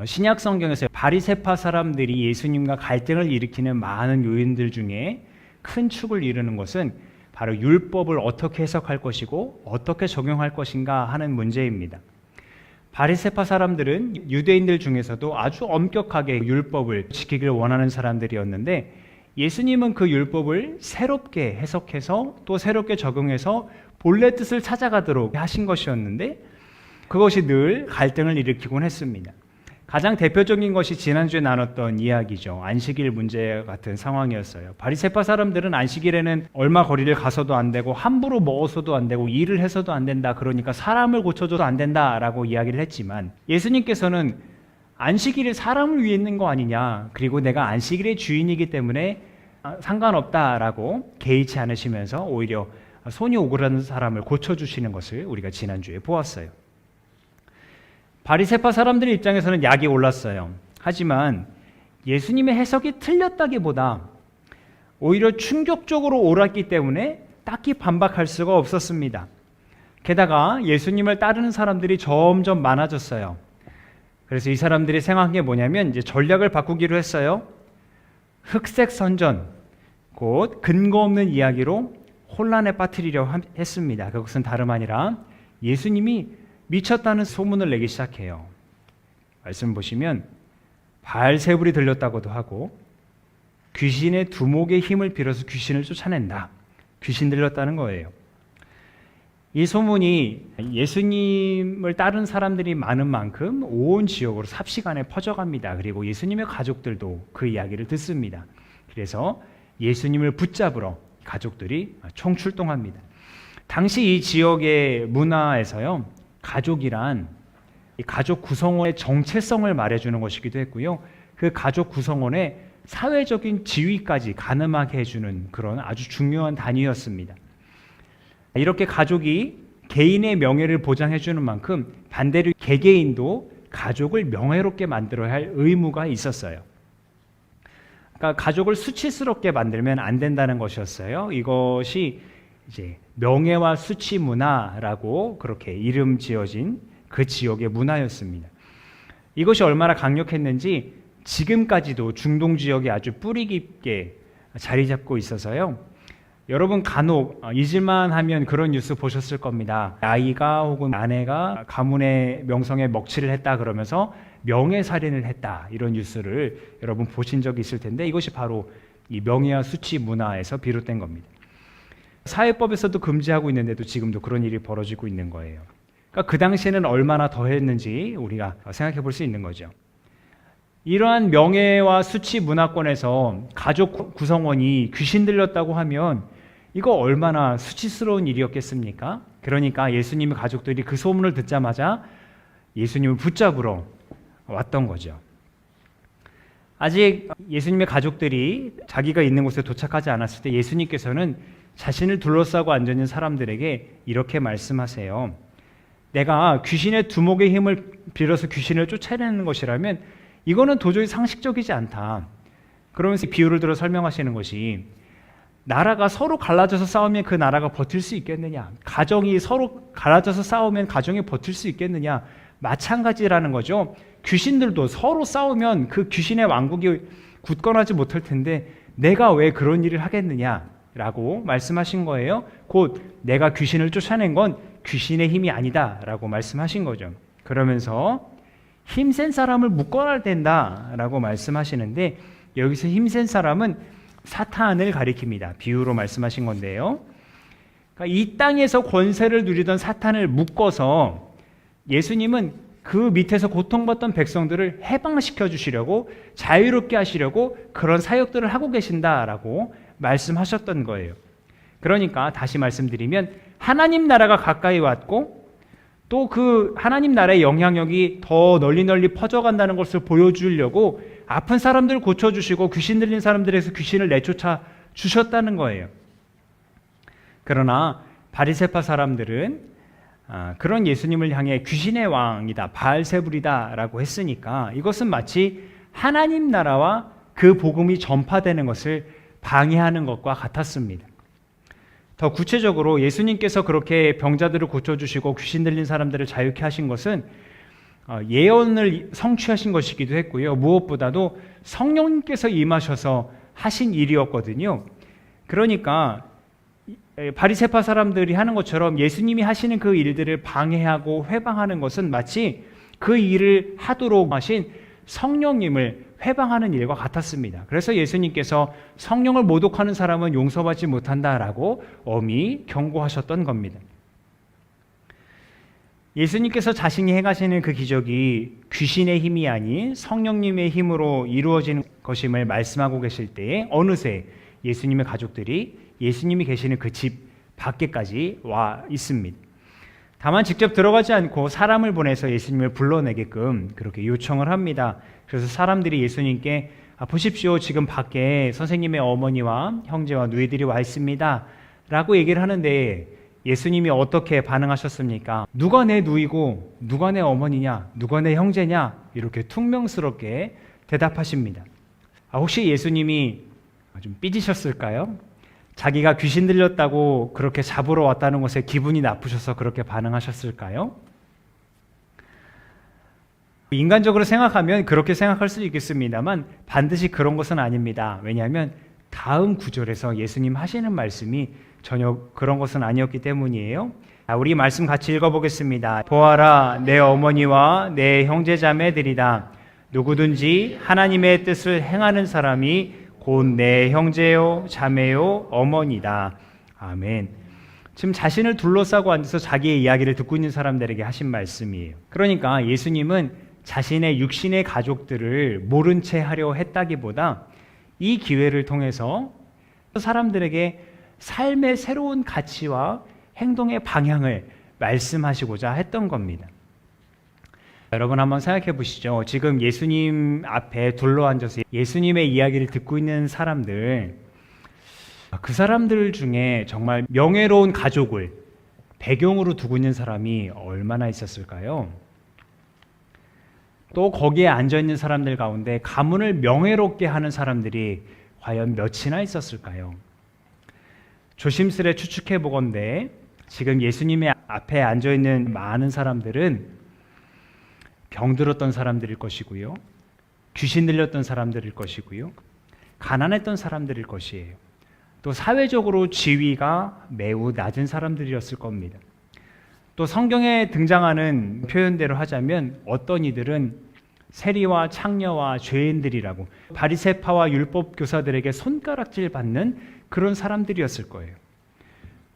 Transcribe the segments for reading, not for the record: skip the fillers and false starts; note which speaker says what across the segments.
Speaker 1: 신약 성경에서 바리새파 사람들이 예수님과 갈등을 일으키는 많은 요인들 중에 큰 축을 이루는 것은 바로 율법을 어떻게 해석할 것이고 어떻게 적용할 것인가 하는 문제입니다. 바리새파 사람들은 유대인들 중에서도 아주 엄격하게 율법을 지키기를 원하는 사람들이었는데, 예수님은 그 율법을 새롭게 해석해서 또 새롭게 적용해서 본래 뜻을 찾아가도록 하신 것이었는데, 그것이 늘 갈등을 일으키곤 했습니다. 가장 대표적인 것이 지난주에 나눴던 이야기죠. 안식일 문제 같은 상황이었어요. 바리새파 사람들은 안식일에는 얼마 거리를 가서도 안 되고 함부로 먹어서도 안 되고 일을 해서도 안 된다, 그러니까 사람을 고쳐줘도 안 된다라고 이야기를 했지만, 예수님께서는 안식일이 사람을 위해 있는 거 아니냐, 그리고 내가 안식일의 주인이기 때문에 상관없다라고 개의치 않으시면서 오히려 손이 오그라든 사람을 고쳐주시는 것을 우리가 지난주에 보았어요. 바리새파 사람들의 입장에서는 약이 올랐어요. 하지만 예수님의 해석이 틀렸다기보다 오히려 충격적으로 옳았기 때문에 딱히 반박할 수가 없었습니다. 게다가 예수님을 따르는 사람들이 점점 많아졌어요. 그래서 이 사람들이 생각한 게 뭐냐면 이제 전략을 바꾸기로 했어요. 흑색 선전, 곧 근거 없는 이야기로 혼란에 빠뜨리려 했습니다. 그것은 다름 아니라 예수님이 미쳤다는 소문을 내기 시작해요. 말씀 보시면 바알세불이 들렸다고도 하고, 귀신의 두목의 힘을 빌어서 귀신을 쫓아낸다, 귀신 들렸다는 거예요. 이 소문이 예수님을 따른 사람들이 많은 만큼 온 지역으로 삽시간에 퍼져갑니다. 그리고 예수님의 가족들도 그 이야기를 듣습니다. 그래서 예수님을 붙잡으러 가족들이 총출동합니다. 당시 이 지역의 문화에서요, 가족이란 이 가족 구성원의 정체성을 말해주는 것이기도 했고요, 그 가족 구성원의 사회적인 지위까지 가늠하게 해주는 그런 아주 중요한 단위였습니다. 이렇게 가족이 개인의 명예를 보장해주는 만큼 반대로 개개인도 가족을 명예롭게 만들어야 할 의무가 있었어요. 그러니까 가족을 수치스럽게 만들면 안 된다는 것이었어요. 이것이 이제 명예와 수치 문화라고 그렇게 이름 지어진 그 지역의 문화였습니다. 이것이 얼마나 강력했는지 지금까지도 중동 지역에 아주 뿌리 깊게 자리 잡고 있어서요, 여러분 간혹 잊을만 하면 그런 뉴스 보셨을 겁니다. 아이가 혹은 아내가 가문의 명성에 먹칠을 했다 그러면서 명예살인을 했다, 이런 뉴스를 여러분 보신 적이 있을 텐데, 이것이 바로 이 명예와 수치 문화에서 비롯된 겁니다. 사회법에서도 금지하고 있는데도 지금도 그런 일이 벌어지고 있는 거예요. 그러니까 그 당시에는 얼마나 더했는지 우리가 생각해 볼 수 있는 거죠. 이러한 명예와 수치 문화권에서 가족 구성원이 귀신 들렸다고 하면 이거 얼마나 수치스러운 일이었겠습니까? 그러니까 예수님의 가족들이 그 소문을 듣자마자 예수님을 붙잡으러 왔던 거죠. 아직 예수님의 가족들이 자기가 있는 곳에 도착하지 않았을 때 예수님께서는 자신을 둘러싸고 앉아있는 사람들에게 이렇게 말씀하세요. 내가 귀신의 두목의 힘을 빌어서 귀신을 쫓아내는 것이라면 이거는 도저히 상식적이지 않다. 그러면서 비유를 들어 설명하시는 것이, 나라가 서로 갈라져서 싸우면 그 나라가 버틸 수 있겠느냐, 가정이 서로 갈라져서 싸우면 가정이 버틸 수 있겠느냐, 마찬가지라는 거죠. 귀신들도 서로 싸우면 그 귀신의 왕국이 굳건하지 못할 텐데 내가 왜 그런 일을 하겠느냐 라고 말씀하신 거예요. 곧 내가 귀신을 쫓아낸 건 귀신의 힘이 아니다 라고 말씀하신 거죠. 그러면서 힘센 사람을 묶어야 된다 라고 말씀하시는데, 여기서 힘센 사람은 사탄을 가리킵니다. 비유로 말씀하신 건데요, 그러니까 이 땅에서 권세를 누리던 사탄을 묶어서 예수님은 그 밑에서 고통받던 백성들을 해방시켜 주시려고, 자유롭게 하시려고 그런 사역들을 하고 계신다라고 말씀하셨던 거예요. 그러니까 다시 말씀드리면 하나님 나라가 가까이 왔고 또 그 하나님 나라의 영향력이 더 널리 퍼져간다는 것을 보여주려고 아픈 사람들을 고쳐주시고 귀신 들린 사람들에서 귀신을 내쫓아 주셨다는 거예요. 그러나 바리새파 사람들은 그런 예수님을 향해 귀신의 왕이다, 바알세불이다 라고 했으니까 이것은 마치 하나님 나라와 그 복음이 전파되는 것을 방해하는 것과 같았습니다. 더 구체적으로 예수님께서 그렇게 병자들을 고쳐주시고 귀신 들린 사람들을 자유케 하신 것은 예언을 성취하신 것이기도 했고요. 무엇보다도 성령님께서 임하셔서 하신 일이었거든요. 그러니까 바리새파 사람들이 하는 것처럼 예수님이 하시는 그 일들을 방해하고 회방하는 것은 마치 그 일을 하도록 하신 성령님을 회방하는 일과 같았습니다. 그래서 예수님께서 성령을 모독하는 사람은 용서받지 못한다라고 엄히 경고하셨던 겁니다. 예수님께서 자신이 행하시는 그 기적이 귀신의 힘이 아닌 성령님의 힘으로 이루어지는 것임을 말씀하고 계실 때에 어느새 예수님의 가족들이 예수님이 계시는 그 집 밖에까지 와 있습니다. 다만 직접 들어가지 않고 사람을 보내서 예수님을 불러내게끔 그렇게 요청을 합니다. 그래서 사람들이 예수님께 보십시오, 지금 밖에 선생님의 어머니와 형제와 누이들이 와 있습니다 라고 얘기를 하는데 예수님이 어떻게 반응하셨습니까? 누가 내 누이고 누가 내 어머니냐, 누가 내 형제냐, 이렇게 퉁명스럽게 대답하십니다. 혹시 예수님이 좀 삐지셨을까요? 자기가 귀신 들렸다고 그렇게 잡으러 왔다는 것에 기분이 나쁘셔서 그렇게 반응하셨을까요? 인간적으로 생각하면 그렇게 생각할 수 있겠습니다만 반드시 그런 것은 아닙니다. 왜냐하면 다음 구절에서 예수님 하시는 말씀이 전혀 그런 것은 아니었기 때문이에요. 우리 말씀 같이 읽어보겠습니다. 보아라, 내 어머니와 내 형제자매들이다. 누구든지 하나님의 뜻을 행하는 사람이 곧 내 형제요 자매요 어머니다. 아멘. 지금 자신을 둘러싸고 앉아서 자기의 이야기를 듣고 있는 사람들에게 하신 말씀이에요. 그러니까 예수님은 자신의 육신의 가족들을 모른 채 하려 했다기보다 이 기회를 통해서 사람들에게 삶의 새로운 가치와 행동의 방향을 말씀하시고자 했던 겁니다. 여러분 한번 생각해 보시죠. 지금 예수님 앞에 둘러앉아서 예수님의 이야기를 듣고 있는 사람들, 그 사람들 중에 정말 명예로운 가족을 배경으로 두고 있는 사람이 얼마나 있었을까요? 또 거기에 앉아있는 사람들 가운데 가문을 명예롭게 하는 사람들이 과연 몇이나 있었을까요? 조심스레 추측해 보건대 지금 예수님의 앞에 앉아있는 많은 사람들은 병들었던 사람들일 것이고요, 귀신 들렸던 사람들일 것이고요, 가난했던 사람들일 것이에요. 또 사회적으로 지위가 매우 낮은 사람들이었을 겁니다. 또 성경에 등장하는 표현대로 하자면 어떤 이들은 세리와 창녀와 죄인들이라고 바리새파와 율법 교사들에게 손가락질 받는 그런 사람들이었을 거예요.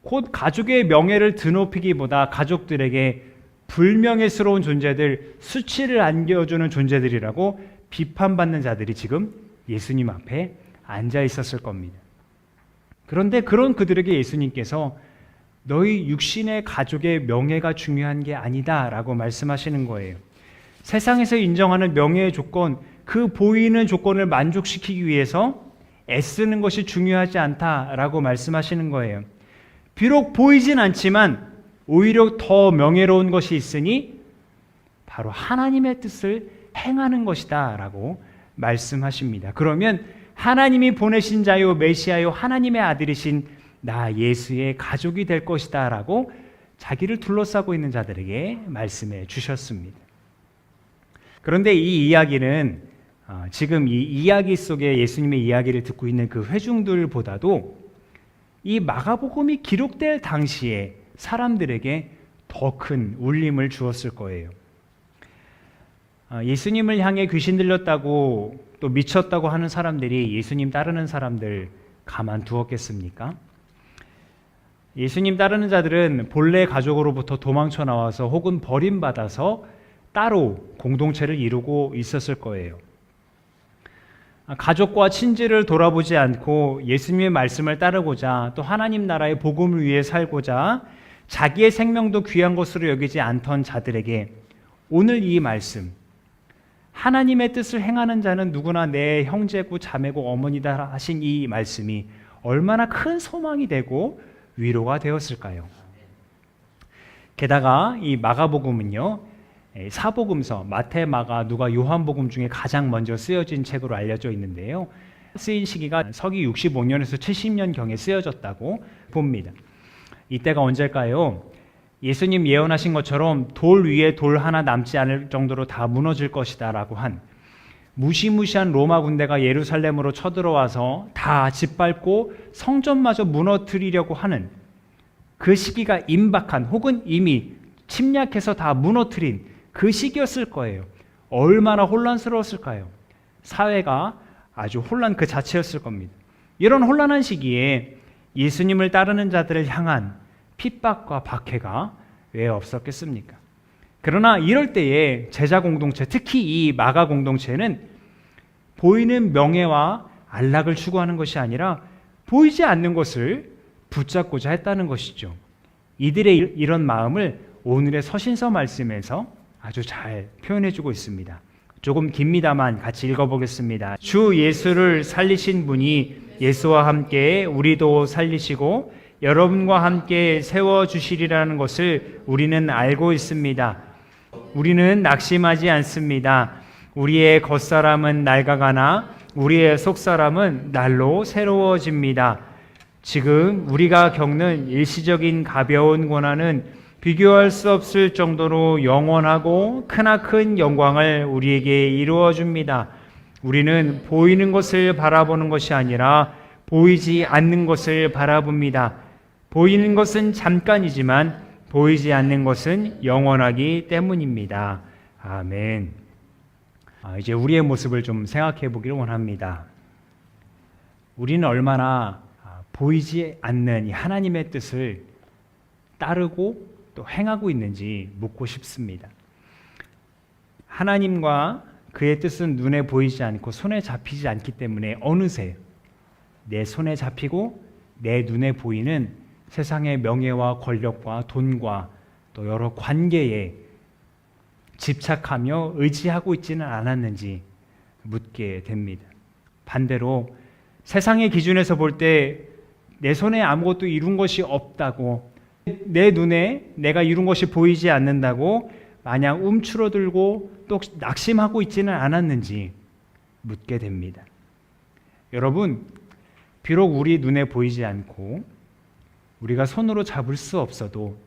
Speaker 1: 곧 가족의 명예를 드높이기보다 가족들에게 불명예스러운 존재들, 수치를 안겨주는 존재들이라고 비판받는 자들이 지금 예수님 앞에 앉아 있었을 겁니다. 그런데 그런 그들에게 예수님께서 너희 육신의 가족의 명예가 중요한 게 아니다 라고 말씀하시는 거예요. 세상에서 인정하는 명예의 조건, 그 보이는 조건을 만족시키기 위해서 애쓰는 것이 중요하지 않다라고 말씀하시는 거예요. 비록 보이진 않지만 오히려 더 명예로운 것이 있으니 바로 하나님의 뜻을 행하는 것이다 라고 말씀하십니다. 그러면 하나님이 보내신 자요 메시아요 하나님의 아들이신 나 예수의 가족이 될 것이다 라고 자기를 둘러싸고 있는 자들에게 말씀해 주셨습니다. 그런데 이 이야기는 지금 이 이야기 속에 예수님의 이야기를 듣고 있는 그 회중들보다도 이 마가복음이 기록될 당시에 사람들에게 더 큰 울림을 주었을 거예요. 예수님을 향해 귀신 들렸다고 또 미쳤다고 하는 사람들이 예수님 따르는 사람들 가만두었겠습니까? 예수님 따르는 자들은 본래 가족으로부터 도망쳐 나와서 혹은 버림받아서 따로 공동체를 이루고 있었을 거예요. 가족과 친지를 돌아보지 않고 예수님의 말씀을 따르고자 또 하나님 나라의 복음을 위해 살고자 자기의 생명도 귀한 것으로 여기지 않던 자들에게 오늘 이 말씀, 하나님의 뜻을 행하는 자는 누구나 내 형제고 자매고 어머니다 하신 이 말씀이 얼마나 큰 소망이 되고 위로가 되었을까요? 게다가 이 마가복음은요, 사복음서 마태, 마가, 누가, 요한복음 중에 가장 먼저 쓰여진 책으로 알려져 있는데요. 쓰인 시기가 서기 65년에서 70년경에 쓰여졌다고 봅니다. 이때가 언제일까요? 예수님 예언하신 것처럼 돌 위에 돌 하나 남지 않을 정도로 다 무너질 것이다 라고 한 무시무시한 로마 군대가 예루살렘으로 쳐들어와서 다 짓밟고 성전마저 무너뜨리려고 하는 그 시기가 임박한 혹은 이미 침략해서 다 무너뜨린 그 시기였을 거예요. 얼마나 혼란스러웠을까요? 사회가 아주 혼란 그 자체였을 겁니다. 이런 혼란한 시기에 예수님을 따르는 자들을 향한 핍박과 박해가 왜 없었겠습니까? 그러나 이럴 때에 제자 공동체, 특히 이 마가 공동체는 보이는 명예와 안락을 추구하는 것이 아니라 보이지 않는 것을 붙잡고자 했다는 것이죠. 이들의 이런 마음을 오늘의 서신서 말씀에서 아주 잘 표현해주고 있습니다. 조금 깁니다만 같이 읽어보겠습니다. 주 예수를 살리신 분이 예수와 함께 우리도 살리시고 여러분과 함께 세워주시리라는 것을 우리는 알고 있습니다. 우리는 낙심하지 않습니다. 우리의 겉사람은 낡아가나 우리의 속사람은 날로 새로워집니다. 지금 우리가 겪는 일시적인 가벼운 고난은 비교할 수 없을 정도로 영원하고 크나큰 영광을 우리에게 이루어 줍니다. 우리는 보이는 것을 바라보는 것이 아니라 보이지 않는 것을 바라봅니다. 보이는 것은 잠깐이지만 보이지 않는 것은 영원하기 때문입니다. 아멘. 이제 우리의 모습을 좀 생각해 보기를 원합니다. 우리는 얼마나 보이지 않는 이 하나님의 뜻을 따르고 또 행하고 있는지 묻고 싶습니다. 하나님과 그의 뜻은 눈에 보이지 않고 손에 잡히지 않기 때문에 어느새 내 손에 잡히고 내 눈에 보이는 세상의 명예와 권력과 돈과 또 여러 관계에 집착하며 의지하고 있지는 않았는지 묻게 됩니다. 반대로 세상의 기준에서 볼 때 내 손에 아무것도 이룬 것이 없다고, 내 눈에 내가 이룬 것이 보이지 않는다고 마냥 움츠러들고 또 낙심하고 있지는 않았는지 묻게 됩니다. 여러분, 비록 우리 눈에 보이지 않고 우리가 손으로 잡을 수 없어도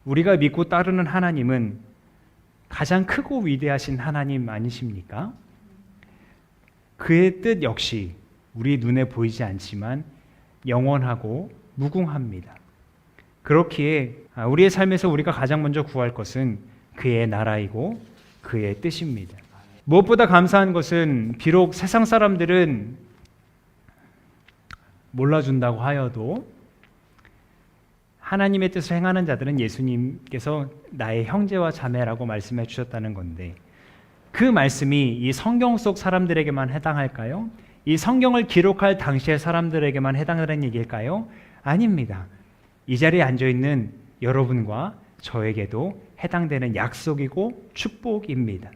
Speaker 1: 우리가 믿고 따르는 하나님은 가장 크고 위대하신 하나님 아니십니까? 그의 뜻 역시 우리 눈에 보이지 않지만 영원하고 무궁합니다. 그렇기에 우리의 삶에서 우리가 가장 먼저 구할 것은 그의 나라이고 그의 뜻입니다. 무엇보다 감사한 것은 비록 세상 사람들은 몰라준다고 하여도 하나님의 뜻을 행하는 자들은 예수님께서 나의 형제와 자매라고 말씀해 주셨다는 건데, 그 말씀이 이 성경 속 사람들에게만 해당할까요? 이 성경을 기록할 당시의 사람들에게만 해당하는 얘기일까요? 아닙니다. 이 자리에 앉아있는 여러분과 저에게도 해당되는 약속이고 축복입니다.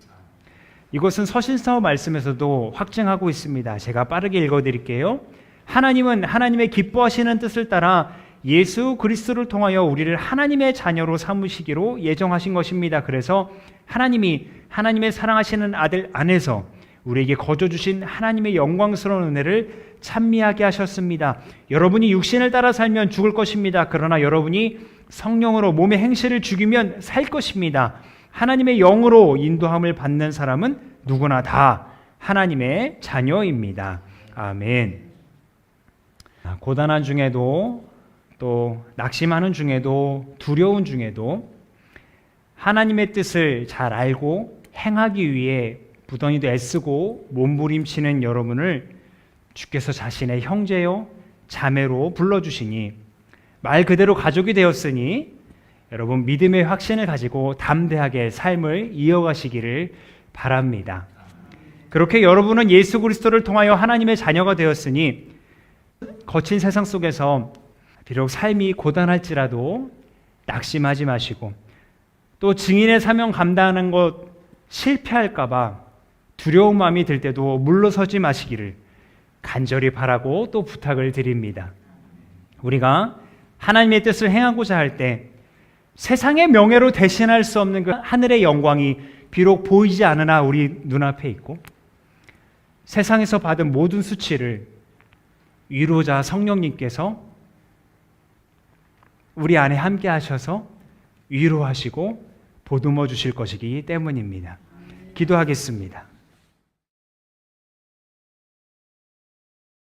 Speaker 1: 이것은 서신서 말씀에서도 확증하고 있습니다. 제가 빠르게 읽어드릴게요. 하나님은 하나님의 기뻐하시는 뜻을 따라 예수 그리스도를 통하여 우리를 하나님의 자녀로 삼으시기로 예정하신 것입니다. 그래서 하나님이 하나님의 사랑하시는 아들 안에서 우리에게 거저 주신 하나님의 영광스러운 은혜를 찬미하게 하셨습니다. 여러분이 육신을 따라 살면 죽을 것입니다. 그러나 여러분이 성령으로 몸의 행실을 죽이면 살 것입니다. 하나님의 영으로 인도함을 받는 사람은 누구나 다 하나님의 자녀입니다. 아멘. 고단한 중에도 또 낙심하는 중에도 두려운 중에도 하나님의 뜻을 잘 알고 행하기 위해 부단히도 애쓰고 몸부림치는 여러분을 주께서 자신의 형제요 자매로 불러주시니 말 그대로 가족이 되었으니 여러분 믿음의 확신을 가지고 담대하게 삶을 이어가시기를 바랍니다. 그렇게 여러분은 예수 그리스도를 통하여 하나님의 자녀가 되었으니 거친 세상 속에서 비록 삶이 고단할지라도 낙심하지 마시고, 또 증인의 사명 감당하는 것 실패할까 봐 두려운 마음이 들 때도 물러서지 마시기를 간절히 바라고 또 부탁을 드립니다. 우리가 하나님의 뜻을 행하고자 할 때 세상의 명예로 대신할 수 없는 그 하늘의 영광이 비록 보이지 않으나 우리 눈앞에 있고, 세상에서 받은 모든 수치를 위로자 성령님께서 우리 안에 함께 하셔서 위로하시고 보듬어 주실 것이기 때문입니다. 기도하겠습니다.